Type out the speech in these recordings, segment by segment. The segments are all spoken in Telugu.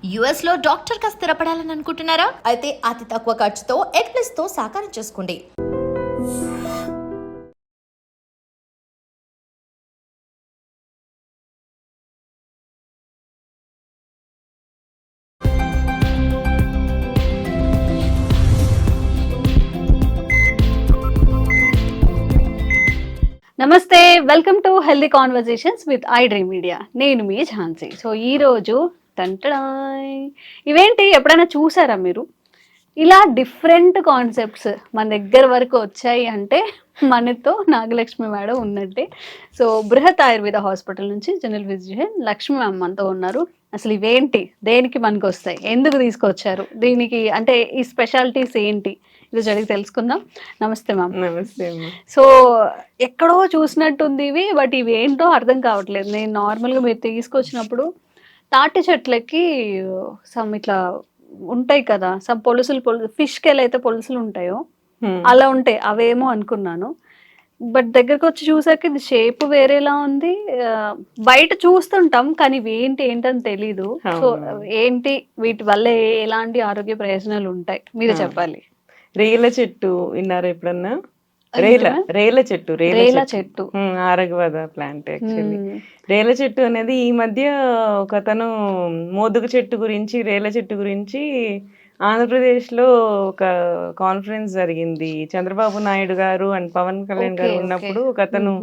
యుఎస్ లో డాక్టర్ గా స్థిరపడాలని అనుకుంటున్నారా? అయితే అతి తక్కువ ఖర్చుతో ఎగ్ ప్లస్ తో సాకారం చేసుకోండి. నమస్తే, welcome to healthy conversations with I dream media. నేను మీ ఝాన్సీ. సో ఈరోజు టంటడాయ్, ఇవేంటి ఎప్పుడైనా చూసారా మీరు? ఇలా డిఫరెంట్ కాన్సెప్ట్స్ మన దగ్గర వరకు వచ్చాయి అంటే మనతో నాగలక్ష్మి మేడం ఉన్నట్టే. సో బృహత్ ఆయుర్వేద హాస్పిటల్ నుంచి జనరల్ ఫిజిషియన్ లక్ష్మి మ్యామ్ మనతో ఉన్నారు. అసలు ఇవేంటి, దేనికి మనకు వస్తాయి, ఎందుకు తీసుకొచ్చారు, దీనికి అంటే ఈ స్పెషాలిటీస్ ఏంటి, ఈరోజు అడిగి తెలుసుకుందాం. నమస్తే మ్యామ్. నమస్తే. సో ఎక్కడో చూసినట్టుంది ఇవి, బట్ ఇవి ఏంటో అర్థం కావట్లేదు. నేను నార్మల్గా మీరు తీసుకొచ్చినప్పుడు తాటి చెట్లకి సమ్ ఇట్లా ఉంటాయి కదా, సమ్ పొలుసులు ఫిష్కి ఎలా అయితే పొలుసులు ఉంటాయో అలా ఉంటాయి, అవేమో అనుకున్నాను. బట్ దగ్గరకు వచ్చి చూసాక ఇది షేప్ వేరేలా ఉంది. బయట చూస్తుంటాం కానీ ఇవి ఏంటని తెలీదు. సో ఏంటి, వీటి వల్ల ఎలాంటి ఆరోగ్య ప్రయోజనాలు ఉంటాయి మీరు చెప్పాలి. రేల చెట్టు విన్నారా ఎప్పుడన్నా? రేల చెట్టు ఆరగవాద ప్లాంట్. యాక్చువల్లీ రేల చెట్టు అనేది ఈ మధ్య ఒక అతను మోదుగ చెట్టు గురించి, రేల చెట్టు గురించి ఆంధ్రప్రదేశ్ లో ఒక కాన్ఫరెన్స్ జరిగింది. చంద్రబాబు నాయుడు గారు అండ్ పవన్ కళ్యాణ్ గారు ఉన్నప్పుడు ఒక అతను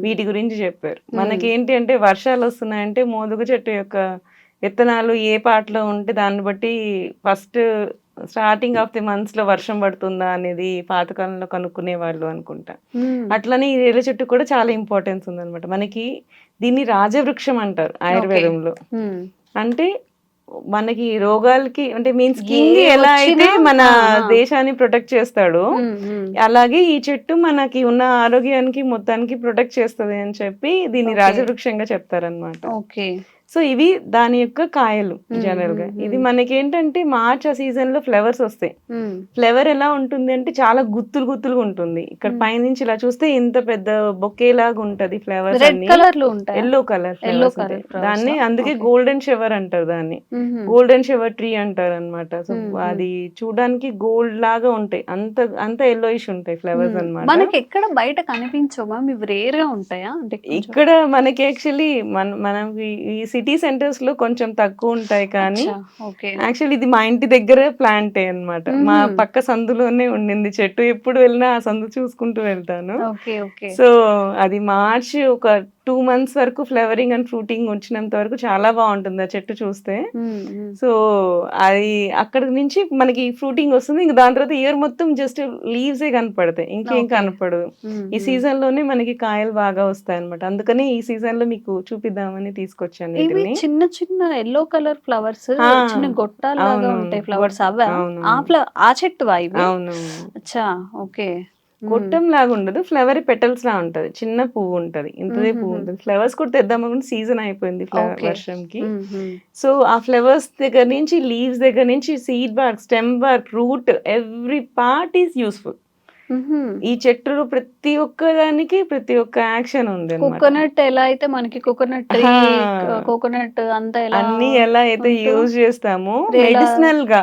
వీటి గురించి చెప్పారు. మనకేంటి అంటే వర్షాలు వస్తున్నాయంటే మోదుగ చెట్టు యొక్క విత్తనాలు ఏ పాటలో ఉంటే దాన్ని బట్టి first starting of the months లో వర్షం పడుతుందా అనేది పాతకాలంలో కనుక్కునే వాళ్ళు అనుకుంటా. అట్లనే ఈ రేల చెట్టు కూడా చాలా ఇంపార్టెన్స్ ఉందన్నమాట మనకి. దీన్ని రాజవృక్షం అంటారు ఆయుర్వేదంలో. అంటే మనకి రోగాలకి అంటే మీన్స్ కింగ్ ఎలా అయితే మన దేశాన్ని ప్రొటెక్ట్ చేస్తాడో అలాగే ఈ చెట్టు మనకి ఉన్న ఆరోగ్యానికి మొత్తానికి ప్రొటెక్ట్ చేస్తుంది అని చెప్పి దీన్ని రాజవృక్షంగా చెప్తారనమాట. సో ఇవి దాని యొక్క కాయలు. జనరల్ గా ఇది మనకి ఏంటంటే మార్చ్ ఆ సీజన్ లో ఫ్లవర్స్ వస్తాయి. ఫ్లవర్ ఎలా ఉంటుంది అంటే చాలా గుత్తులుగా ఉంటుంది. ఇక్కడ పైనుంచి ఇలా చూస్తే ఇంత పెద్ద బొకే లాగా ఉంటది. ఫ్లవర్స్ అన్ని ఎల్లో కలర్ దాన్ని అందుకే గోల్డెన్ షవర్ అంటారు. దాన్ని గోల్డెన్ షవర్ ట్రీ అంటారు అనమాట. సో అది చూడడానికి గోల్డ్ లాగా ఉంటాయి, అంత ఎల్లోయిష్ ఉంటాయి ఫ్లవర్స్ అనమాట. మనకి ఎక్కడ బయట కనిపించవా, ఇవి రేర్ గా ఉంటాయా? అంటే ఇక్కడ మనకి యాక్చువల్లీ మనకి ఈ సిటీ సెంటర్స్ లో కొంచెం తక్కువ ఉంటాయి, కానీ యాక్చువల్లీ ఇది మా ఇంటి దగ్గర ప్లాంటే అన్నమాట. మా పక్క సందులోనే ఉండింది చెట్టు. ఎప్పుడు వెళ్ళినా ఆ సందు చూసుకుంటూ వెళ్తాను. సో అది మార్చి ఒక 2 months వరకు ఫ్లవరింగ్ అండ్ ఫ్రూటింగ్ వచ్చినంత వరకు చాలా బాగుంటుంది ఆ చెట్టు చూస్తే. సో అది అక్కడ నుంచి మనకి ఫ్రూటింగ్ వస్తుంది. ఇంకా దాని తర్వాత ఇయర్ మొత్తం జస్ట్ లీవ్స్ ఏ కనపడతాయి, ఇంకేం కనపడదు. ఈ సీజన్ లోనే మనకి కాయలు బాగా వస్తాయి అనమాట. అందుకని ఈ సీజన్ లో మీకు చూపిద్దామని తీసుకొచ్చాను. చిన్న చిన్న ఎల్లో కలర్ ఫ్లవర్స్, చిన్న గొట్టాలు ఉంటాయి ఫ్లవర్స్, అవే ఆ చెట్టు అవును. అచ్చా, ఓకే. గొట్టం లాగా ఉండదు, ఫ్లవర్ పెటల్స్ లా ఉంటది. చిన్న పువ్వు ఉంటది, ఇంతదే పువ్వు ఉంటది. ఫ్లవర్స్ కూడా తెద్దామనుకుంటే సీజన్ అయిపోయింది వర్షంకి. సో ఆ ఫ్లవర్స్ దగ్గర నుంచి, లీవ్స్ దగ్గర నుంచి, seed bark, stem bark, root, every part is useful. ఈ చెట్టులో ప్రతి ఒక్క దానికి ప్రతి ఒక్క యాక్షన్ ఉంది. కోకోనట్ ఎలా అయితే మనకి కోకోనట్ అంతా అన్ని ఎలా అయితే యూజ్ చేస్తామో మెడిసినల్ గా,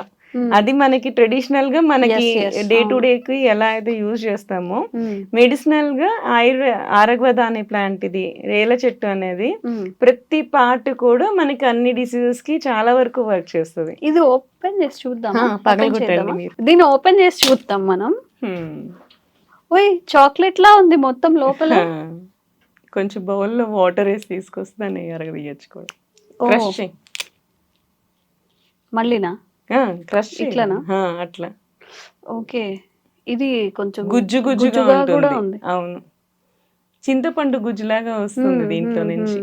అది మనకి ట్రెడిషనల్ గా మనకి డే టు డే కి ఎలా అయితే యూజ్ చేస్తామో మెడిసినల్ గా ఆరగవద అనే ప్లాంట్, ఇది రేల చెట్టు అనేది ప్రతి పార్ట్ కూడా మనకి అన్ని డిసీజెస్ కి చాలా వరకు వర్క్ చేస్తుంది. ఇది ఓపెన్ చేసి చూద్దాం, పగలగొట్టండి మీరు. దీన్ని ఓపెన్ చేసి చూద్దాం మనం. ఓయ్, చాక్లెట్ లా ఉంది మొత్తం లోపల. కొంచెం బౌల్లో వాటర్ వేసి తీసుకొస్తే దాన్ని అరగదీయచ్చు కూడా. మళ్ళీనా క్రష్ ఇట్లానా? అట్లా. ఓకే, ఇది కొంచెం గుజ్జుగా కూడా ఉంది. అవును, చింతపండు గుజ్జులాగా వస్తుంది దీంట్లో నుంచి.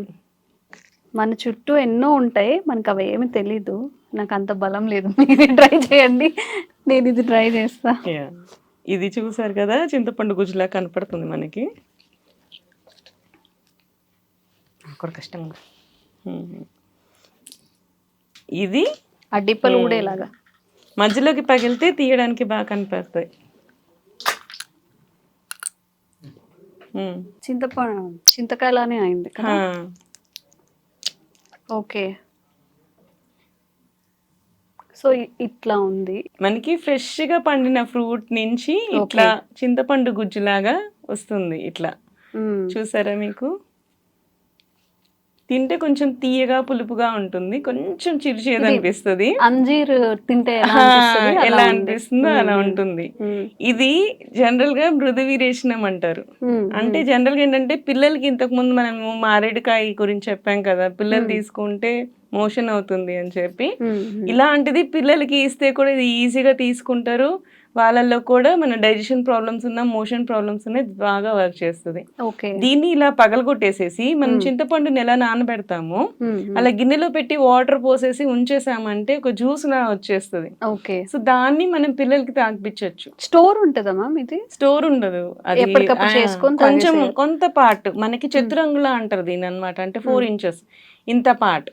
మన చుట్టూ ఎన్నో ఉంటాయి, మనకు అవి ఏమి తెలీదు. నాకు అంత బలం లేదు. మీరు ట్రై చేయండి, నేను ఇది ట్రై చేస్తా. ఇది చూసారు కదా, చింతపండు గుజ్జులా కనపడుతుంది మనకి. కష్టంగా ఇది అడ్డిపళ్ళు కూడా ఇలాగా మధ్యలోకి పగిలితే తీయడానికి బాగా కనపడతాయి. చింతకాయలానే అయింది. ఓకే, సో ఇట్లా ఉంది. మనకి ఫ్రెష్ గా పండిన ఫ్రూట్ నుంచి ఇట్లా చింతపండు గుజ్జులాగా వస్తుంది. ఇట్లా చూసారా మీకు? తింటే కొంచెం తీయగా పులుపుగా ఉంటుంది, కొంచెం చిరుచేదు అనిపిస్తుంది. అంజీర్ తింటే ఎలా అనిపిస్తుందో అలా ఉంటుంది. ఇది జనరల్ గా మృదు విరేచనం అంటారు. అంటే జనరల్ గా ఏంటంటే పిల్లలకి ఇంతకు ముందు మనము మారేడుకాయ గురించి చెప్పాం కదా, పిల్లలు తీసుకుంటే మోషన్ అవుతుంది అని చెప్పి, ఇలాంటిది పిల్లలకి ఇస్తే కూడా ఇది ఈజీగా తీసుకుంటారు. వాళ్ళల్లో కూడా మన డైజెషన్ ప్రాబ్లమ్స్ ఉన్న, మోషన్ ప్రాబ్లమ్స్ ఉన్న బాగా వర్క్ చేస్తుంది. దీన్ని ఇలా పగలగొట్టేసేసి మనం చింతపండుని ఎలా నానబెడతామో అలా గిన్నెలో పెట్టి వాటర్ పోసేసి ఉంచేసామంటే ఒక జ్యూస్ లా వచ్చేస్తుంది. సో దాన్ని మనం పిల్లలకి తాగిపించవచ్చు. స్టోర్ ఉంటదమ్మా ఇది? స్టోర్ ఉండదు, అది కొంచెం కొంత పార్ట్ మనకి చతురంగులా అంటారు దీని అన్నమాట. అంటే 4 inches ఇంత పార్ట్.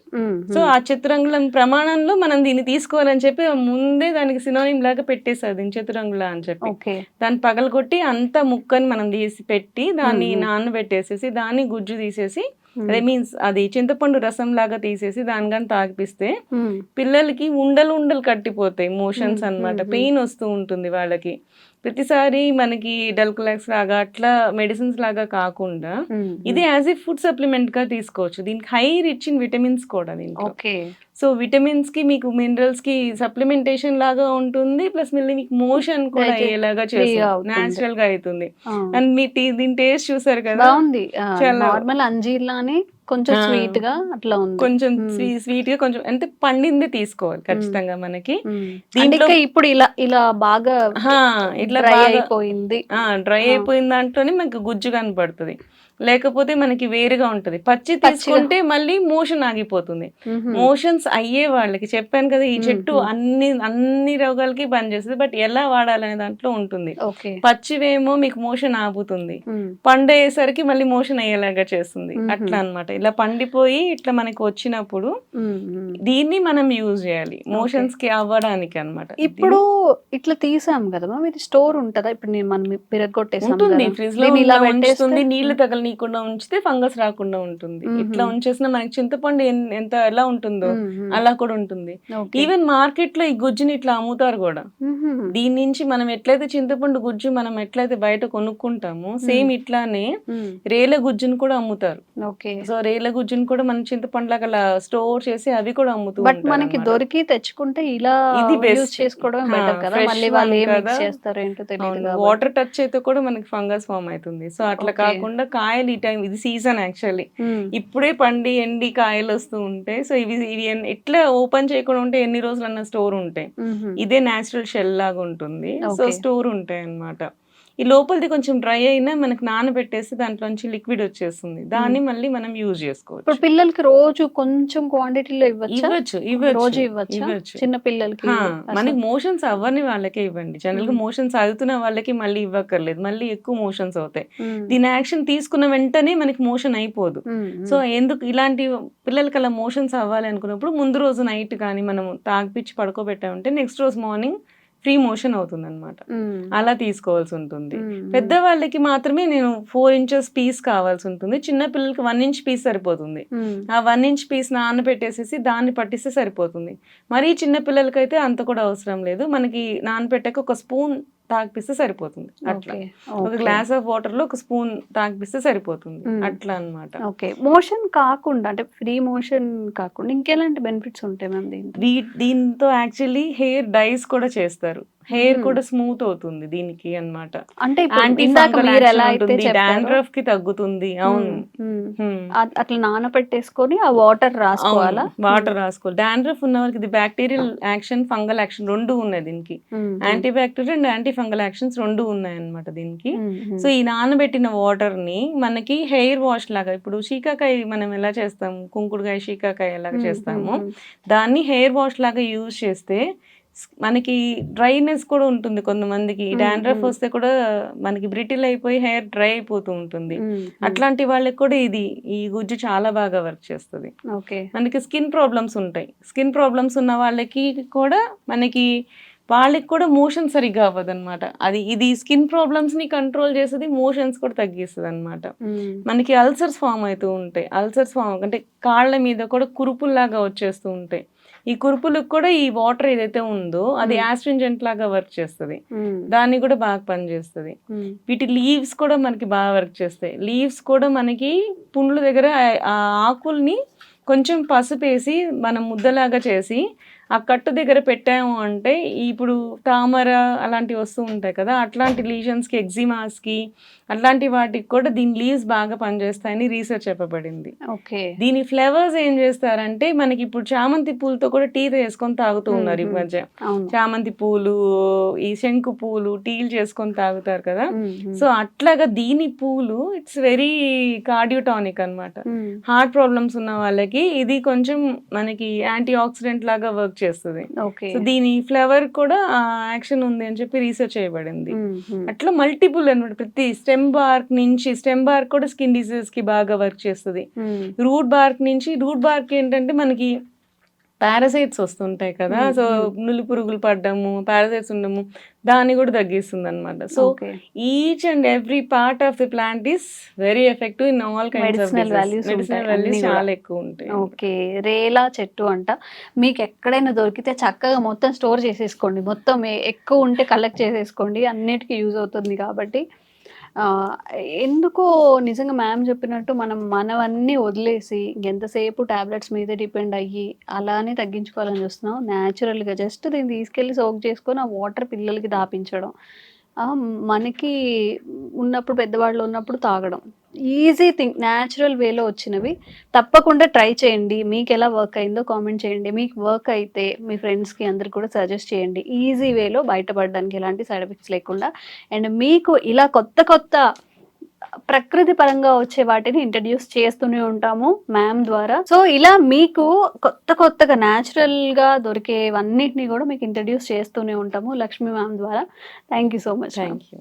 సో ఆ చతురంగుళం ప్రమాణంలో మనం దీన్ని తీసుకోవాలని చెప్పి ముందే దానికి సినోనిమ్ లాగా పెట్టేసారు దీని చతురంగుళ అని చెప్పి. దాన్ని పగలగొట్టి అంత ముక్కని మనం తీసి పెట్టి దాన్ని నానబెట్టేసేసి దాన్ని గుజ్జు తీసేసి, అదే మీన్స్ అది చింతపండు రసం లాగా తీసేసి దాని కానీ తాగిపిస్తే పిల్లలకి ఉండలు కట్టిపోతాయి, మోషన్స్ అన్నమాట. పెయిన్ వస్తూ ఉంటుంది వాళ్ళకి. ప్రతిసారి మనకి డల్కులాక్స్ లాగా అట్లా మెడిసిన్స్ లాగా కాకుండా ఇది యాజ్ ఏ ఫుడ్ సప్లిమెంట్ గా తీసుకోవచ్చు. దీనికి హై రిచ్ ఇన్ విటమిన్స్ కూడా దీనికి. సో విటమిన్స్ కి మీకు మినరల్స్ కి సప్లిమెంటేషన్ లాగా ఉంటుంది, ప్లస్ మళ్ళీ మీకు మోషన్ కూడా అయ్యేలాగా చేస్తుంది, నేచురల్ గా అవుతుంది. అండ్ మీ దీని టేస్ట్ చూసారు కదా, నార్మల్ అంజీర్ లానే కొంచెం స్వీట్ గా అట్లా ఉంది. కొంచెం స్వీట్ గా కొంచెం అంటే పండిందే తీసుకోవాలి ఖచ్చితంగా మనకి. దీంట్లో ఇప్పుడు ఇలా బాగా ఇట్లా డ్రై అయిపోయింది, డ్రై అయిపోయిన దాంట్లోనే మనకి గుజ్జు కనపడుతుంది. లేకపోతే మనకి వేరుగా ఉంటది. పచ్చి తీసుకుంటే మళ్ళీ మోషన్ ఆగిపోతుంది. మోషన్స్ అయ్యే వాళ్ళకి చెప్పాను కదా, ఈ చెట్టు అన్ని రోగాలకి పనిచేస్తుంది. బట్ ఎలా వాడాలనే దాంట్లో ఉంటుంది. పచ్చివేమో మీకు మోషన్ ఆగుతుంది, పండేసరికి మళ్ళీ మోషన్ అయ్యేలాగా చేస్తుంది. అట్లా అన్నమాట. ఇలా పండిపోయి ఇట్లా మనకి వచ్చినప్పుడు దీన్ని మనం యూజ్ చేయాలి మోషన్స్ కి అవ్వడానికి అన్నమాట. ఇప్పుడు ఇట్లా తీసాం కదా, ఇది స్టోర్ ఉంటదా? ఇప్పుడు మనం పిరగొట్టేసాం, ఫ్రిడ్జ్ లో ఉంచుతుంది. నీళ్లు తగలనీయకుండా ఉంచితే ఫంగస్ రాకుండా ఉంటుంది. ఇట్లా ఉంచేసిన మనకి చింతపండు ఎంత ఎలా ఉంటుందో అలా కూడా ఉంటుంది. ఈవెన్ మార్కెట్ లో ఈ గుజ్జుని ఇట్లా అమ్ముతారు కూడా. దీని నుంచి మనం ఎట్లయితే చింతపండు గుజ్జు మనం ఎట్లయితే బయట కొనుక్కుంటామో సేమ్ ఇట్లానే రేల గుజ్జును కూడా అమ్ముతారు. సో రేల గుజ్జును కూడా మనం చింతపండు లాగా స్టోర్ చేసి అవి కూడా అమ్ముతూ బట్ మనకి దొరికి తెచ్చుకుంటే ఇలా ఇది యూస్ చేసుకోవడం బెటర్ కదా. మళ్ళీ వాళ్ళు ఏం మిక్స్ చేస్తారో ఏంటో తెలియదు. వాటర్ టచ్ అయితే కూడా మనకి ఫంగస్ ఫామ్ అవుతుంది. సో అట్లా కాకుండా కాయలు ఈ టైం ఇది సీజన్ యాక్చువల్లీ ఇప్పుడే పండి ఎండి కాయలు వస్తూ ఉంటాయి. సో ఇవి ఎట్లా ఓపెన్ చేయకుండా ఉంటే ఎన్ని రోజులు అన్న స్టోర్ ఉంటాయి. ఇదే నేచురల్ షెల్ లాగా ఉంటుంది. సో స్టోర్ ఉంటాయి అన్నమాట. ఈ లోపలిది కొంచెం డ్రై అయినా మనకి నానబెట్టేసి దాంట్లోంచి లిక్విడ్ వచ్చేస్తుంది. దాన్ని మళ్ళీ మనం యూజ్ చేసుకోవచ్చు. ఇప్పుడు పిల్లలకి రోజు కొంచెం క్వాంటిటీలో ఇవ్వచ్చు. రోజు ఇవ్వచ్చు చిన్న పిల్లలకి. మనకి మోషన్స్ అవ్వని వాళ్ళకే ఇవ్వండి. జనరల్ గా మోషన్స్ అవుతున్న వాళ్ళకి మళ్ళీ ఇవ్వక్కర్లేదు, మళ్ళీ ఎక్కువ మోషన్స్ అవుతాయి. దీని యాక్షన్ తీసుకున్న వెంటనే మనకి మోషన్ అయిపోదు. సో ఎందుకు ఇలాంటి పిల్లలకి అలా మోషన్స్ అవ్వాలి అనుకున్నప్పుడు ముందు రోజు నైట్ కానీ మనం తాగిపిచ్చి పడుకోబెట్టామంటే నెక్స్ట్ రోజు మార్నింగ్ ఫ్రీ మోషన్ అవుతుంది అనమాట. అలా తీసుకోవాల్సి ఉంటుంది. పెద్దవాళ్ళకి మాత్రమే నేను 4 inches పీస్ కావాల్సి ఉంటుంది. చిన్న పిల్లలకి 1 inch పీస్ సరిపోతుంది. ఆ 1 inch పీస్ నానబెట్టేసేసి దాన్ని పట్టిస్తే సరిపోతుంది. మరీ చిన్న పిల్లలకైతే అంత కూడా అవసరం లేదు. మనకి నానబెట్టాక ఒక స్పూన్ తాగిపిస్తే సరిపోతుంది. అట్లా ఒక గ్లాస్ ఆఫ్ వాటర్ లో ఒక స్పూన్ తాగిపిస్తే సరిపోతుంది. అట్లా అన్నమాట. ఓకే. మోషన్ కాకుండా అంటే ఫ్రీ మోషన్ కాకుండా ఇంకెలాంటి బెనిఫిట్స్ ఉంటాయి మ్యామ్ దీంతో? యాక్చువల్లీ హెయిర్ డైస్ కూడా చేస్తారు. హెయిర్ కూడా స్మూత్ అవుతుంది దీనికి అన్నమాట. అంటే డాండ్రఫ్ కి తగ్గుతుంది. అవును, అట్లా నానబెట్టేసుకొని ఆ వాటర్ రాసుకోవాలా? వాటర్ రాసుకోవాలి. డాండ్రఫ్ ఉన్న వాళ్ళకి ఇది బ్యాక్టీరియల్ యాక్షన్, ఫంగల్ యాక్షన్ రెండు ఉన్నాయి దీనికి. Anti bacterial and anti fungal actions రెండు ఉన్నాయి అన్నమాట దీనికి. సో ఈ నానబెట్టిన వాటర్ ని మనకి హెయిర్ వాష్ లాగా, ఇప్పుడు శీకాకాయ మనం ఎలా చేస్తాము, కుంకుడుకాయ శీకాకాయ ఎలాగ చేస్తాము, దాన్ని హెయిర్ వాష్ లాగా యూజ్ చేస్తే మనకి డ్రైనెస్ కూడా ఉంటుంది. కొంతమందికి డాండ్రఫ్ వస్తే కూడా మనకి బ్రిటిల్ అయిపోయి హెయిర్ డ్రై అయిపోతూ ఉంటుంది. అట్లాంటి వాళ్ళకి కూడా ఈ గుజ్జు చాలా బాగా వర్క్ చేస్తుంది. మనకి స్కిన్ ప్రాబ్లమ్స్ ఉంటాయి. స్కిన్ ప్రాబ్లమ్స్ ఉన్న వాళ్ళకి కూడా వాళ్ళకి కూడా మోషన్ సరిగ్గా అవ్వదు అనమాట. ఇది స్కిన్ ప్రాబ్లమ్స్ ని కంట్రోల్ చేస్తుంది, మోషన్స్ కూడా తగ్గిస్తుంది అనమాట. మనకి అల్సర్స్ ఫామ్ అవుతూ ఉంటాయి. అల్సర్స్ ఫామ్ అంటే కాళ్ళ మీద కూడా కురుపుల్లాగా వచ్చేస్తూ ఉంటాయి. ఈ కురుపులకు కూడా ఈ వాటర్ ఏదైతే ఉందో అది యాస్ట్రింజెంట్ లాగా వర్క్ చేస్తుంది, దాన్ని కూడా బాగా పనిచేస్తుంది. వీటి లీవ్స్ కూడా మనకి బాగా వర్క్ చేస్తాయి. లీవ్స్ కూడా మనకి పుండ్ల దగ్గర ఆ ఆకుల్ని కొంచెం పసుపేసి మనం ముద్దలాగా చేసి ఆ కట్టు దగ్గర పెట్టాము అంటే ఇప్పుడు తామర అలాంటివి వస్తూ ఉంటాయి కదా, అట్లాంటి లీజన్స్కి, ఎగ్జిమాస్కి అట్లాంటి వాటికి కూడా దీని లీవ్స్ బాగా పనిచేస్తాయని రీసెర్చ్ చెప్పబడింది. దీని ఫ్లేవర్స్ ఏం చేస్తారంటే మనకి ఇప్పుడు చామంతి పూలతో కూడా టీ వేసుకొని తాగుతూ ఉన్నారు ఈ మధ్య. చామంతి పూలు, ఈ శంకు పూలు టీలు చేసుకొని తాగుతారు కదా. సో అట్లాగా దీని పూలు ఇట్స్ వెరీ కార్డియోటానిక్ అన్నమాట. హార్ట్ ప్రాబ్లమ్స్ ఉన్న వాళ్ళకి ఇది కొంచెం మనకి యాంటీ ఆక్సిడెంట్ లాగా వర్క్ చేస్తుంది. సో దీని ఫ్లేవర్ కూడా యాక్షన్ ఉంది అని చెప్పి రీసెర్చ్ చేయబడింది. అట్లా మల్టిపుల్ అనమాట. ప్రతి స్టెమ్ బార్క్ కూడా స్కిన్ డిసీజెస్ కి బాగా వర్క్ చేస్తుంది. రూట్ బార్క్ ఏంటంటే మనకి పారాసైట్స్ వస్తుంటాయి కదా, సో నులి పురుగులు పడ్డము, పారాసైట్స్ ఉండము, దాన్ని కూడా తగ్గిస్తుంది అనమాట. So each and every part of the plant is very effective in all kinds of medicinal values చాలా ఎక్కువ ఉంటాయి. ఓకే, రేలా చెట్టు అంట. మీకు ఎక్కడైనా దొరికితే చక్కగా మొత్తం స్టోర్ చేసేసుకోండి, మొత్తం ఎక్కువ ఉంటే కలెక్ట్ చేసేసుకోండి, అన్నిటికీ యూజ్ అవుతుంది కాబట్టి. ఎందుకో నిజంగా మ్యామ్ చెప్పినట్టు మనవన్నీ వదిలేసి ఎంతసేపు టాబ్లెట్స్ మీద డిపెండ్ అయ్యి అలానే తగ్గించుకోవాలని చూస్తున్నాం. న్యాచురల్గా జస్ట్ దీన్ని తీసుకెళ్ళి సోక్ చేసుకొని ఆ వాటర్ పిల్లలకి దాపించడం, మనకి ఉన్నప్పుడు పెద్దవాళ్ళు ఉన్నప్పుడు తాగడం, ఈజీ థింగ్, న్యాచురల్ వేలో వచ్చినవి. తప్పకుండా ట్రై చేయండి. మీకు ఎలా వర్క్ అయిందో కామెంట్ చేయండి. మీకు వర్క్ అయితే మీ ఫ్రెండ్స్కి అందరికి కూడా సజెస్ట్ చేయండి. ఈజీ వేలో బయటపడడానికి ఎలాంటి సైడ్ ఎఫెక్ట్స్ లేకుండా. అండ్ మీకు ఇలా కొత్త ప్రకృతి పరంగా వచ్చే వాటిని ఇంట్రడ్యూస్ చేస్తూనే ఉంటాము మ్యామ్ ద్వారా. సో ఇలా మీకు కొత్తగా న్యాచురల్ గా దొరికేవన్నిటిని కూడా మీకు ఇంట్రడ్యూస్ చేస్తూనే ఉంటాము లక్ష్మీ మ్యామ్ ద్వారా. Thank you so much. Thank you.